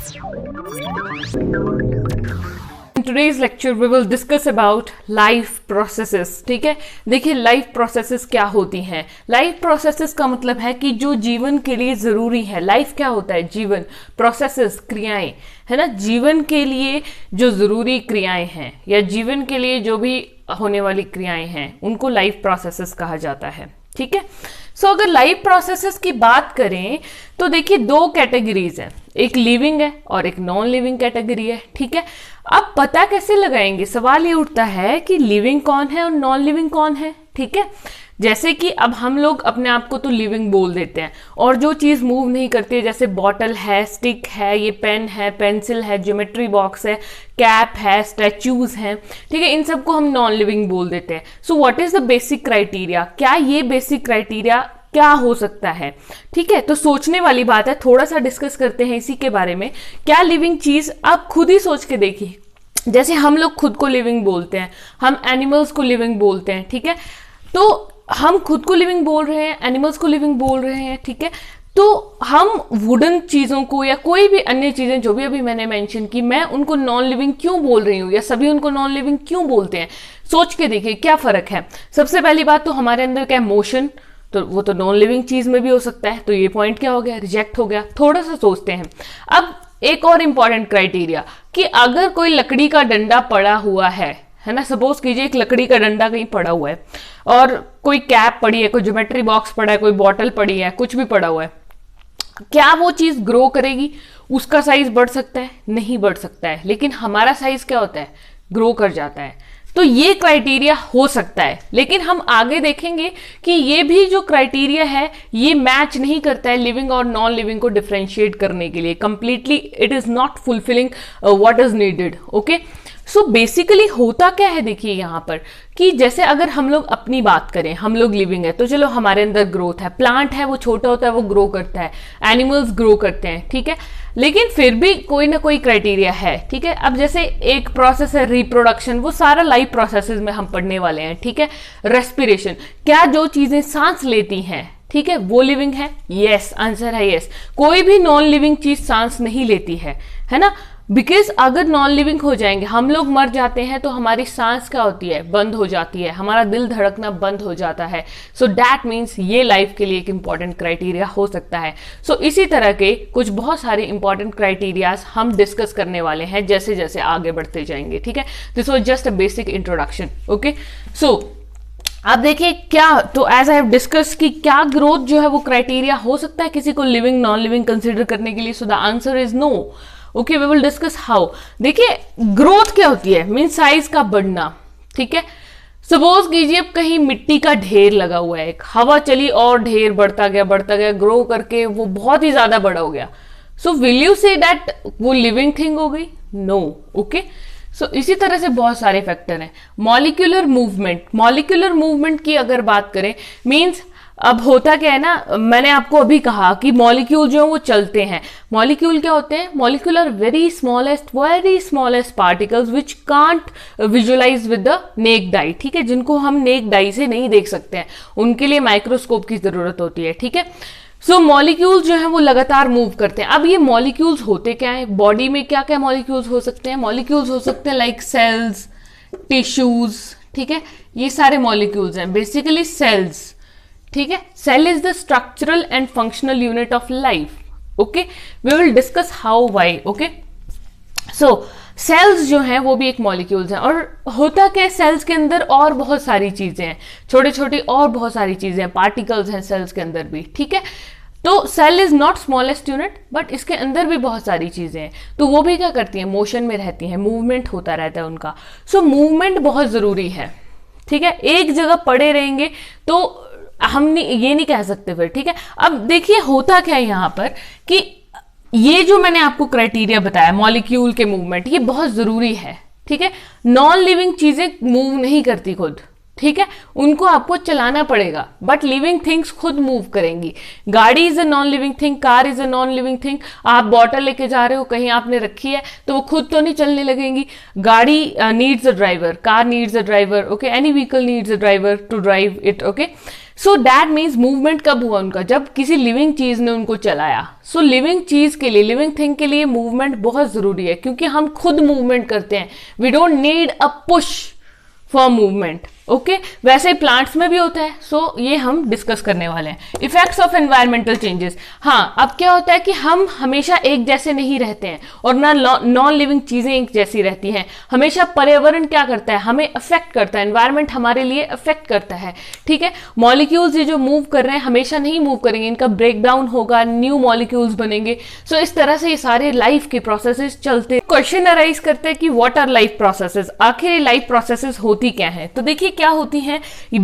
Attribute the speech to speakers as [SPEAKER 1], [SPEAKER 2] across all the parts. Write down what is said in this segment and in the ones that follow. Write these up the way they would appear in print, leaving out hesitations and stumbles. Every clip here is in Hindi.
[SPEAKER 1] In today's lecture we will discuss about life processes. ठीक है, देखिए लाइफ प्रोसेसेस क्या होती हैं. लाइफ प्रोसेसेस का मतलब है कि जो जीवन के लिए जरूरी है. लाइफ क्या होता है? जीवन. प्रोसेसेस क्रियाएं, है ना. जीवन के लिए जो जरूरी क्रियाएं हैं या जीवन के लिए जो भी होने वाली क्रियाएं हैं उनको लाइफ प्रोसेसेस कहा जाता है. ठीक है. सो अगर लाइफ प्रोसेसेस की बात करें तो देखिए दो कैटेगरीज हैं, एक लिविंग है और एक नॉन लिविंग कैटेगरी है. ठीक है. अब पता कैसे लगाएंगे? सवाल ये उठता है कि लिविंग कौन है और नॉन लिविंग कौन है. ठीक है. जैसे कि अब हम लोग अपने आप को तो लिविंग बोल देते हैं और जो चीज़ मूव नहीं करती है जैसे बॉटल है, स्टिक है, ये पेन है, पेंसिल है, ज्योमेट्री बॉक्स है, कैप है, स्टैचूज हैं, ठीक है, इन सबको हम नॉन लिविंग बोल देते हैं. So what is the basic criteria? क्या ये बेसिक क्राइटेरिया क्या हो सकता है? ठीक है. तो सोचने वाली बात है, थोड़ा सा डिस्कस करते हैं इसी के बारे में. क्या लिविंग चीज, आप खुद ही सोच के देखिए. जैसे हम लोग खुद को लिविंग बोलते हैं, हम एनिमल्स को लिविंग बोलते हैं. ठीक है. तो हम खुद को लिविंग बोल रहे हैं, एनिमल्स को लिविंग बोल रहे हैं. ठीक है. तो हम वुडन चीज़ों को या कोई भी अन्य चीज़ें जो भी अभी मैंने मेंशन की, मैं उनको नॉन लिविंग क्यों बोल रही हूँ या सभी उनको नॉन लिविंग क्यों बोलते हैं? सोच के देखिए क्या फर्क है. सबसे पहली बात तो हमारे अंदर क्या है? मोशन. तो वो तो नॉन लिविंग चीज़ में भी हो सकता है. तो ये पॉइंट क्या हो गया? रिजेक्ट हो गया. थोड़ा सा सोचते हैं. अब एक और इंपॉर्टेंट क्राइटेरिया कि अगर कोई लकड़ी का डंडा पड़ा हुआ है ना, सपोज कीजिए एक लकड़ी का डंडा कहीं पड़ा हुआ है और कोई कैप पड़ी है, कोई ज्योमेट्री बॉक्स पड़ा है, कोई बॉटल पड़ी है, कुछ भी पड़ा हुआ है, क्या वो चीज ग्रो करेगी? उसका साइज बढ़ सकता है? नहीं बढ़ सकता है. लेकिन हमारा साइज क्या होता है? ग्रो कर जाता है. तो ये क्राइटेरिया हो सकता है, लेकिन हम आगे देखेंगे कि ये भी जो क्राइटेरिया है ये मैच नहीं करता है लिविंग और नॉन लिविंग को डिफरेंशिएट करने के लिए. Completely it is not fulfilling what is needed. Okay. So basically होता क्या है, देखिए यहाँ पर कि जैसे अगर हम लोग अपनी बात करें, हम लोग लिविंग है तो चलो हमारे अंदर ग्रोथ है. प्लांट है वो छोटा होता है, वो ग्रो करता है. एनिमल्स ग्रो करते हैं. ठीक है. लेकिन फिर भी कोई ना कोई क्राइटेरिया है. ठीक है. अब जैसे एक प्रोसेस है रिप्रोडक्शन, वो सारा लाइफ प्रोसेसेस में हम पढ़ने वाले हैं. ठीक है. रेस्पिरेशन, क्या जो चीजें सांस लेती हैं, ठीक है, वो लिविंग है? यस. आंसर है यस. कोई भी नॉन लिविंग चीज सांस नहीं लेती है ना. बिकॉज अगर नॉन लिविंग हो जाएंगे, हम लोग मर जाते हैं तो हमारी सांस क्या होती है? बंद हो जाती है, हमारा दिल धड़कना बंद हो जाता है. सो दैट मीन्स ये लाइफ के लिए एक इंपॉर्टेंट क्राइटेरिया हो सकता है. सो इसी तरह के कुछ बहुत सारे इंपॉर्टेंट क्राइटेरियाज हम डिस्कस करने वाले हैं जैसे जैसे आगे बढ़ते जाएंगे. ठीक है. This was just a basic introduction. Okay. So अब देखिए क्या, तो एज आई हैव डिस्कस कि क्या ग्रोथ जो है वो क्राइटेरिया हो सकता है किसी को लिविंग नॉन लिविंग कंसिडर करने के लिए. So the answer is no. Okay. We will discuss how. देखिए ग्रोथ क्या होती है? मीन साइज का बढ़ना. ठीक है. सपोज कीजिए कहीं मिट्टी का ढेर लगा हुआ है, एक हवा चली और ढेर बढ़ता गया ग्रो करके वो बहुत ही ज्यादा बड़ा हो गया. So will you say that वो लिविंग थिंग हो गई? नो. ओके. सो इसी तरह से बहुत सारे फैक्टर हैं. मॉलिक्यूलर मूवमेंट, मॉलिक्यूलर मूवमेंट की अगर बात करें, मीन्स अब होता क्या है ना, मैंने आपको अभी कहा कि मॉलिक्यूल जो है वो चलते हैं. मॉलिक्यूल क्या होते हैं? Molecule are very smallest particles which can't visualise with the naked eye. ठीक है. जिनको हम नेक्ड आई से नहीं देख सकते हैं, उनके लिए माइक्रोस्कोप की जरूरत होती है. ठीक है. सो मॉलिक्यूल्स जो है वो लगातार मूव करते हैं. अब ये मॉलिक्यूल्स होते क्या है? बॉडी में क्या क्या मॉलिक्यूल्स हो सकते हैं? मॉलिक्यूल्स हो सकते हैं लाइक सेल्स, टिश्यूज. ठीक है. ये सारे मॉलिक्यूल्स हैं, बेसिकली सेल्स. ठीक है. Cell is the structural and functional unit of life. Okay. We will discuss how, why. Okay. So cells जो हैं वो भी एक मॉलिक्यूल्स हैं. और होता क्या है सेल्स के अंदर? और बहुत सारी चीजें हैं, छोटे छोटे और बहुत सारी चीजें हैं, पार्टिकल्स हैं सेल्स के अंदर भी. ठीक है. तो cell is not smallest unit, but इसके अंदर भी बहुत सारी चीजें हैं. तो वो भी क्या करती हैं? मोशन में रहती हैं, मूवमेंट होता रहता है उनका. सो मूवमेंट बहुत जरूरी है. ठीक है. एक जगह पड़े रहेंगे तो हम ये नहीं कह सकते फिर. ठीक है. अब देखिए होता क्या है यहाँ पर कि ये जो मैंने आपको क्राइटेरिया बताया मॉलिक्यूल के मूवमेंट, ये बहुत जरूरी है. ठीक है. नॉन लिविंग चीजें मूव नहीं करती खुद. ठीक है. उनको आपको चलाना पड़ेगा, बट लिविंग थिंग्स खुद मूव करेंगी. गाड़ी is a non living thing, car is a non living thing. आप बॉटल लेके जा रहे हो, कहीं आपने रखी है तो वो खुद तो नहीं चलने लगेंगी. गाड़ी needs a driver, car needs a driver. Okay. Any vehicle needs a driver to drive it. Okay. So that means movement कब हुआ उनका, जब किसी लिविंग चीज ने उनको चलाया। सो लिविंग चीज के लिए, लिविंग थिंग के लिए मूवमेंट बहुत जरूरी है, क्योंकि हम खुद मूवमेंट करते हैं। We don't need a push for movement. Okay, वैसे ही प्लांट्स में भी होता है। सो ये हम डिस्कस करने वाले हैं। Effects of environmental changes. हाँ, अब क्या होता है कि हम हमेशा एक जैसे नहीं रहते हैं और ना नॉन लिविंग चीजें एक जैसी रहती हैं। हमेशा पर्यावरण क्या करता है, हमें अफेक्ट करता है, एनवायरमेंट हमारे लिए अफेक्ट करता है। ठीक है, मॉलिक्यूल्स ये जो मूव कर रहे हैं हमेशा नहीं मूव करेंगे, इनका ब्रेकडाउन होगा, न्यू मॉलिक्यूल्स बनेंगे। सो इस तरह से ये सारे लाइफ के प्रोसेसेस चलते। क्वेश्चन अराइज करते हैं कि व्हाट आर लाइफ प्रोसेसेस, आखिर ये लाइफ प्रोसेसेस होती क्या है। तो देखिए क्या होती हैं,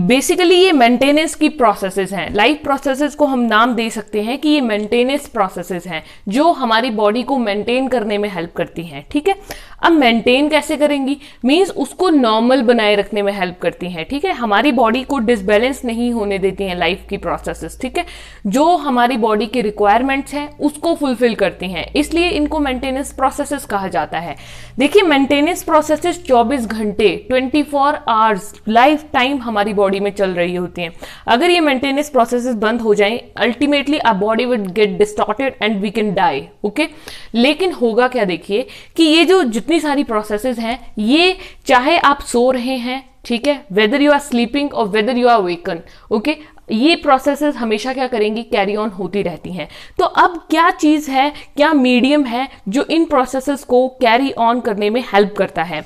[SPEAKER 1] बेसिकली ये मेंटेनेंस की प्रोसेसेस हैं। लाइफ प्रोसेसेस को हम नाम दे सकते हैं कि ये मेंटेनेंस प्रोसेसेस हैं, जो हमारी बॉडी को मेंटेन करने में हेल्प करती हैं। ठीक है, अब मेंटेन कैसे करेंगी, मींस उसको नॉर्मल बनाए रखने में हेल्प करती हैं। ठीक है, हमारी बॉडी को डिसबैलेंस नहीं होने देती हैं लाइफ की प्रोसेसेस। ठीक है, जो हमारी बॉडी की रिक्वायरमेंट्स हैं उसको फुलफिल करती हैं, इसलिए इनको मेंटेनेंस प्रोसेसेस कहा जाता है। देखिए, मेंटेनेंस प्रोसेसेस 24 घंटे 24 आवर्स लाइफ टाइम हमारी बॉडी में चल रही होती हैं। अगर ये मेंटेनेंस प्रोसेसेस बंद हो जाएं, ultimately our body will get distorted and we can die. Okay, लेकिन होगा क्या, देखिए कि ये जो जितनी सारी प्रोसेसेस हैं, ये चाहे आप सो रहे हैं, ठीक है, वेदर यू आर स्लीपिंग और whether you are waken, okay, ये प्रोसेसेस हमेशा क्या करेंगी, कैरी ऑन होती रहती हैं। तो अब क्या चीज है, क्या मीडियम है जो इन प्रोसेसेस को कैरी ऑन करने में हेल्प करता है।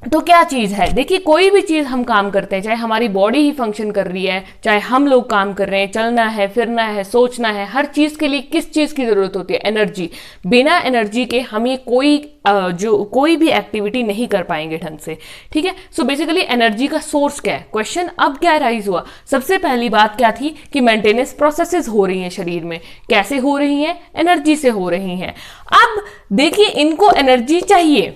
[SPEAKER 1] तो क्या चीज है, देखिए कोई भी चीज हम काम करते हैं, चाहे हमारी बॉडी ही फंक्शन कर रही है, चाहे हम लोग काम कर रहे हैं, चलना है, फिरना है, सोचना है, हर चीज के लिए किस चीज की जरूरत होती है, एनर्जी। बिना एनर्जी के हम ये कोई भी एक्टिविटी नहीं कर पाएंगे ढंग से। ठीक है, सो बेसिकली एनर्जी का सोर्स क्या है। क्वेश्चन अब क्या राइज हुआ, सबसे पहली बात क्या थी कि मेंटेनेंस प्रोसेसेस हो रही हैं शरीर में, कैसे हो रही हैं, एनर्जी से हो रही हैं। अब देखिए इनको एनर्जी चाहिए,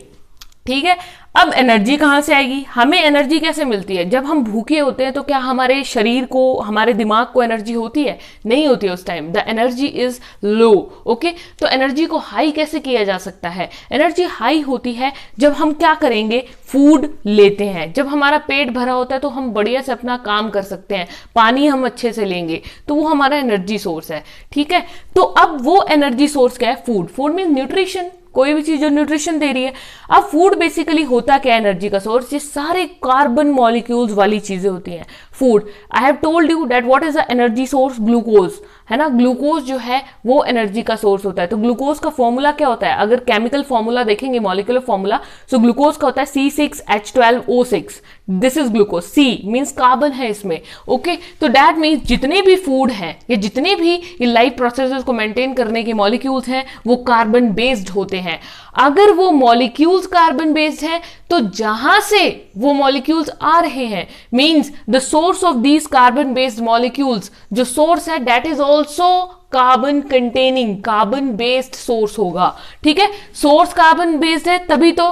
[SPEAKER 1] ठीक है, अब एनर्जी कहां से आएगी, हमें एनर्जी कैसे मिलती है, जब हम भूखे होते हैं तो क्या हमारे शरीर को, हमारे दिमाग को एनर्जी होती है, नहीं होती है उस time, the energy is low. Okay, तो एनर्जी को हाई कैसे किया जा सकता है, एनर्जी हाई होती है जब हम क्या करेंगे, फूड लेते हैं, जब हमारा पेट भरा होता है तो हम बढ़िया से अपना काम कर सकते हैं, पानी हम अच्छे से लेंगे, तो वो हमारा एनर्जी सोर्स है। ठीक है, तो अब वो एनर्जी सोर्स क्या है, फूड। फूड मीन न्यूट्रिशन, कोई भी चीज जो न्यूट्रिशन दे रही है। अब फूड बेसिकली होता क्या है, एनर्जी का सोर्स, ये सारे कार्बन मॉलिक्यूल्स वाली चीजें होती हैं food. I have told you that what is the energy source, glucose, है ना, ग्लूकोज जो है वो एनर्जी का सोर्स होता है। तो ग्लूकोज का फॉर्मूला क्या होता है, अगर केमिकल फॉर्मूला देखेंगे, मॉलिक्यूलर फॉर्मूला, सो ग्लूकोज का होता है C6H12O6, this is glucose. C means carbon है इसमें। ओके, तो दैट मीन्स जितने भी फूड हैं या जितने भी ये लाइफ प्रोसेसेस को मेंटेन करने के मॉलिक्यूल्स हैं वो कार्बन बेस्ड होते हैं। अगर वो मॉलिक्यूल्स कार्बन बेस्ड हैं तो जहां से वो मॉलिक्यूल्स आ रहे हैं, means the source of these carbon based molecules, जो सोर्स है that is also carbon containing, carbon based source होगा। ठीक है, सोर्स कार्बन बेस्ड है तभी तो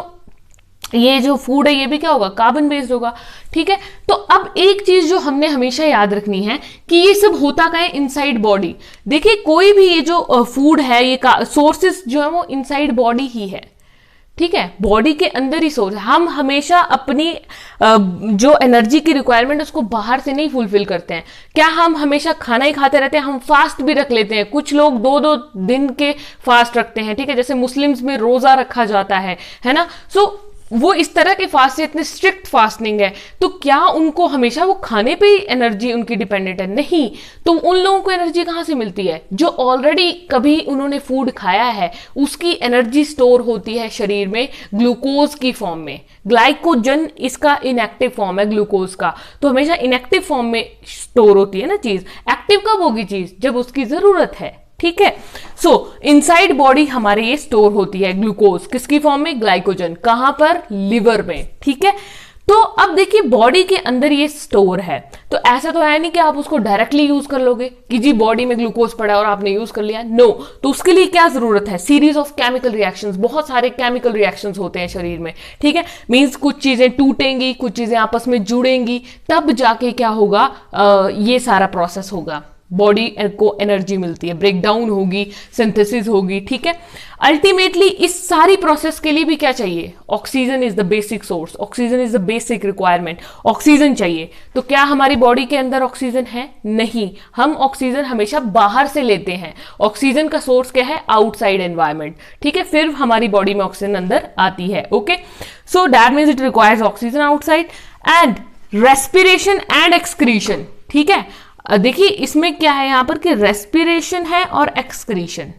[SPEAKER 1] ये जो फूड है ये भी क्या होगा, कार्बन बेस्ड होगा। ठीक है, तो अब एक चीज जो हमने हमेशा याद रखनी है कि ये सब होता क्या है, इनसाइड बॉडी। देखिए कोई भी ये जो फूड है, ये सोर्सेस जो है वो इनसाइड बॉडी ही है। ठीक है, बॉडी के अंदर ही सोर्स है। हम हमेशा अपनी जो एनर्जी की रिक्वायरमेंट उसको बाहर से नहीं फुलफिल करते हैं। क्या हम हमेशा खाना ही खाते रहते हैं, हम फास्ट भी रख लेते हैं, कुछ लोग 2-2 दिन के फास्ट रखते हैं। ठीक है, जैसे मुस्लिम्स में रोजा रखा जाता है ना, सो वो इस तरह के फास्ट से, इतने स्ट्रिक्ट फास्टिंग है, तो क्या उनको हमेशा वो खाने पे ही एनर्जी उनकी डिपेंडेंट है, नहीं। तो उन लोगों को एनर्जी कहां से मिलती है, जो ऑलरेडी कभी उन्होंने फूड खाया है उसकी एनर्जी स्टोर होती है शरीर में ग्लूकोज की फॉर्म में। ग्लाइकोजन इसका इनएक्टिव फॉर्म है ग्लूकोज का, तो हमेशा इनएक्टिव फॉर्म में स्टोर होती है ना चीज। एक्टिव कब होगी चीज, जब उसकी जरूरत है। ठीक है, सो इनसाइड बॉडी हमारे ये स्टोर होती है ग्लूकोज, किसकी फॉर्म में, ग्लाइकोजन, कहां पर, लिवर में। ठीक है, तो अब देखिए बॉडी के अंदर ये स्टोर है, तो ऐसा तो है नहीं कि आप उसको डायरेक्टली यूज कर लोगे कि जी बॉडी में ग्लूकोज पड़ा और आपने यूज कर लिया, नो। तो उसके लिए क्या जरूरत है, सीरीज ऑफ केमिकल रिएक्शंस, बहुत सारे केमिकल रिएक्शंस होते हैं शरीर में। ठीक है, मींस कुछ चीजें टूटेंगी, कुछ चीजें आपस में जुड़ेंगी, तब जाके क्या होगा, ये सारा प्रोसेस होगा। बॉडी को एनर्जी मिलती है, ब्रेक डाउन होगी, सिंथेसिस होगी, ठीक है। अल्टीमेटली इस सारी प्रोसेस के लिए भी क्या चाहिए? Oxygen is the basic source, oxygen is the basic requirement, oxygen चाहिए। तो क्या हमारी बॉडी के अंदर ऑक्सीजन है? नहीं, हम ऑक्सीजन हमेशा बाहर से लेते हैं। ऑक्सीजन का सोर्स क्या है? आउटसाइड एनवायरमेंट, ठीक है, फिर हमारी बॉडी में ऑक्सीजन अंदर आती है। Okay, so that means it requires oxygen outside and respiration and excretion, ठीक है। देखिए इसमें क्या है यहां पर कि रेस्पिरेशन है और एक्सक्रीशन।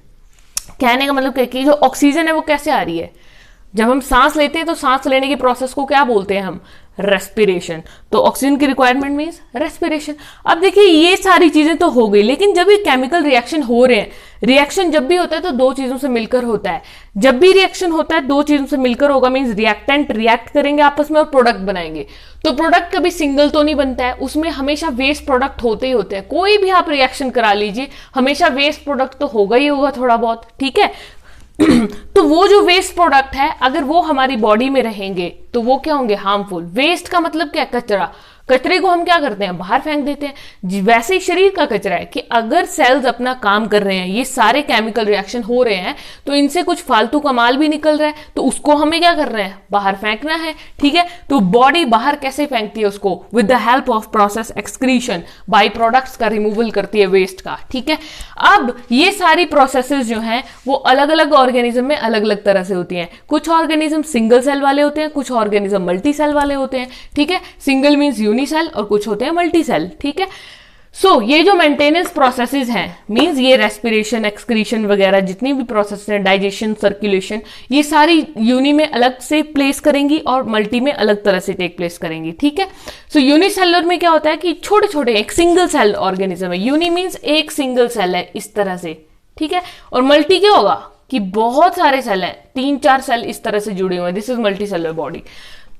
[SPEAKER 1] कहने का मतलब क्या कि जो ऑक्सीजन है वो कैसे आ रही है? जब हम सांस लेते हैं तो सांस लेने की प्रोसेस को क्या बोलते हैं हम? रेस्पिरेशन। तो ऑक्सीजन की रिक्वायरमेंट मींस रेस्पिरेशन। अब देखिए ये सारी चीजें तो हो गई, लेकिन जब ये केमिकल रिएक्शन हो रहे हैं, रिएक्शन जब भी होता है तो दो चीजों से मिलकर होता है। जब भी रिएक्शन होता है दो चीजों से मिलकर होगा, मींस रिएक्टेंट रिएक्ट करेंगे आपस में और प्रोडक्ट बनाएंगे। तो प्रोडक्ट कभी सिंगल तो नहीं बनता है, उसमें हमेशा वेस्ट प्रोडक्ट होते ही होते हैं। कोई भी आप रिएक्शन करा लीजिए, हमेशा वेस्ट प्रोडक्ट तो होगा ही होगा थोड़ा बहुत, ठीक है। तो वो जो वेस्ट प्रोडक्ट है अगर वो हमारी बॉडी में रहेंगे तो वो क्या होंगे? हार्मफुल। वेस्ट का मतलब क्या? कचरा। कचरे को हम क्या करते हैं? बाहर फेंक देते हैं। वैसे ही शरीर का कचरा है कि अगर सेल्स अपना काम कर रहे हैं, ये सारे केमिकल रिएक्शन हो रहे हैं, तो इनसे कुछ फालतू का माल भी निकल रहा है, तो उसको हमें क्या कर रहे हैं? बाहर फेंकना है, ठीक है। तो बॉडी बाहर कैसे फेंकती है उसको? With the help of process excretion, by products का रिमूवल करती है वेस्ट का, ठीक है। अब ये सारी प्रोसेसेस जो हैं वो अलग अलग ऑर्गेनिज्म में अलग अलग तरह से होती हैं। कुछ ऑर्गेनिज्म सिंगल सेल वाले होते हैं, कुछ ऑर्गेनिज्म मल्टी सेल वाले होते हैं, ठीक है। सिंगल मीन्स यूनिसेल और कुछ होते हैं मल्टी सेल, ठीक है। सो ये जो मेंटेनेंस प्रोसेसेस हैं, मींस ये रेस्पिरेशन, एक्सक्रीशन वगैरह जितनी भी प्रोसेस हैं, डाइजेशन, सर्कुलेशन, ये सारी यूनि में अलग से प्लेस करेंगी और मल्टी में अलग तरह से टेक प्लेस करेंगी, ठीक है। सो यूनिसेलुलर में क्या होता है कि छोटे छोटे एक सिंगल सेल ऑर्गेनिज्म है। यूनि मींस एक सिंगल सेल है इस तरह से, ठीक है। और मल्टी क्या होगा कि बहुत सारे सेल हैं, 3-4 सेल इस तरह से जुड़े हुए हैं। This is multi cellular body.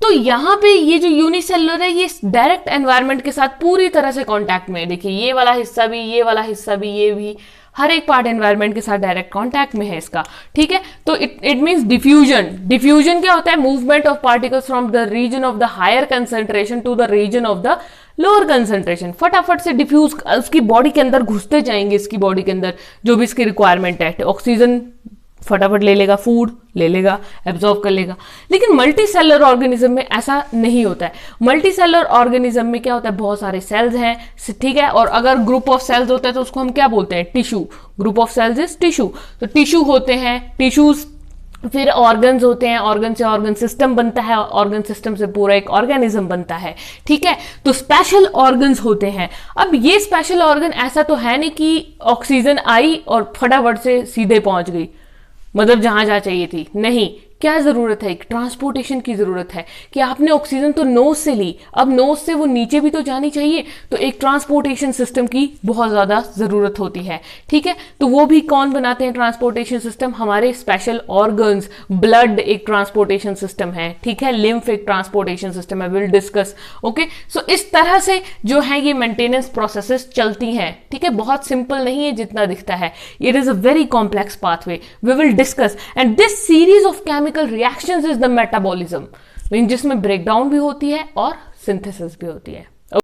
[SPEAKER 1] तो यहां पे ये जो यूनिसेलुलर है ये डायरेक्ट एनवायरनमेंट के साथ पूरी तरह से कांटेक्ट में है। देखिए ये वाला हिस्सा भी, ये वाला हिस्सा भी, ये भी, हर एक पार्ट एनवायरनमेंट के साथ डायरेक्ट कांटेक्ट में है इसका, ठीक है। तो इट मींस डिफ्यूजन। डिफ्यूजन क्या होता है? Movement of particles from the region of the higher concentration to the region of the lower concentration. फटाफट से डिफ्यूज उसकी बॉडी के अंदर घुसते जाएंगे, इसकी बॉडी के अंदर जो भी इसकी रिक्वायरमेंट है। ऑक्सीजन फटाफट ले लेगा, फूड ले लेगा, एब्जॉर्ब कर लेगा। लेकिन मल्टी सेलुलर ऑर्गेनिज्म में ऐसा नहीं होता है। मल्टी सेलुलर ऑर्गेनिज्म में क्या होता है? बहुत सारे सेल्स हैं, ठीक है। और अगर ग्रुप ऑफ सेल्स होता है तो उसको हम क्या बोलते हैं? Tissue. Group of cells is tissue. तो टिश्यू होते हैं, टिश्यूज, फिर ऑर्गन्स होते हैं, ऑर्गन से ऑर्गन सिस्टम बनता है, ऑर्गन सिस्टम से पूरा एक ऑर्गेनिज्म बनता है, ठीक है। तो स्पेशल ऑर्गन्स होते हैं। अब ये स्पेशल ऑर्गन ऐसा तो है नहीं कि ऑक्सीजन आई और फटाफट से सीधे पहुंच गई, मतलब जहां जहां चाहिए थी, नहीं। क्या जरूरत है? एक ट्रांसपोर्टेशन की जरूरत है कि आपने ऑक्सीजन तो नोज से ली, अब नोज से वो नीचे भी तो जानी चाहिए, तो एक ट्रांसपोर्टेशन सिस्टम की बहुत ज्यादा जरूरत होती है, ठीक है। तो वो भी कौन बनाते हैं ट्रांसपोर्टेशन सिस्टम? हमारे स्पेशल ऑर्गन्स। ब्लड एक ट्रांसपोर्टेशन सिस्टम है, ठीक है। लिम्फ एक ट्रांसपोर्टेशन सिस्टम है, विल डिस्कस। ओके, सो इस तरह से जो है ये मेंटेनेंस प्रोसेसेस चलती हैं, ठीक है। बहुत सिंपल नहीं है जितना दिखता है, it is a very complex pathway, we will discuss. And this series of chemical reactions is the metabolism, जिसमें ब्रेकडाउन भी होती है और सिंथेसिस भी होती है।